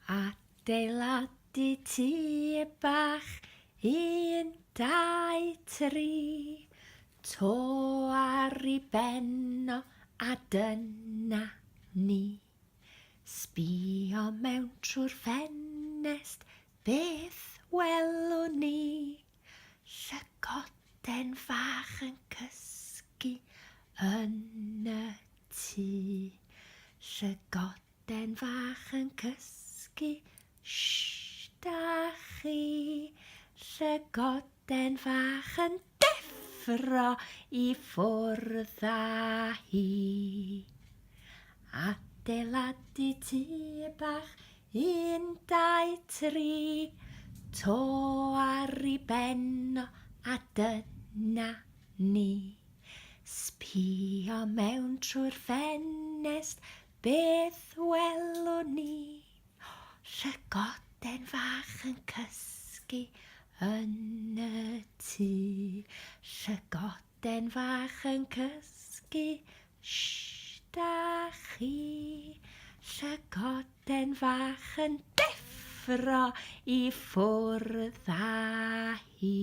Adeiladu tŷ bach, 1, 2, 3, to ar ei ben o, a dyna ni. Sbïo mewn trwy'r ffenest, beth welwn ni? Llygoden fach yn cysgu yn y tŷ. Llygoden fach yn cysgu, da chi. Llygoden fach yn deffro i ffwrdd â hi. Adeiladu tŷ bach, 1, 2, 3, to ar ei ben o, a dyna ni. Sbïo mewn trwy'r ffenest, beth welwn ni? Llygoden fach yn cysgu yn y tŷ. Llygoden fach yn cysgu, da chi. Llygoden fach yn deffro i ffwrdd â hi.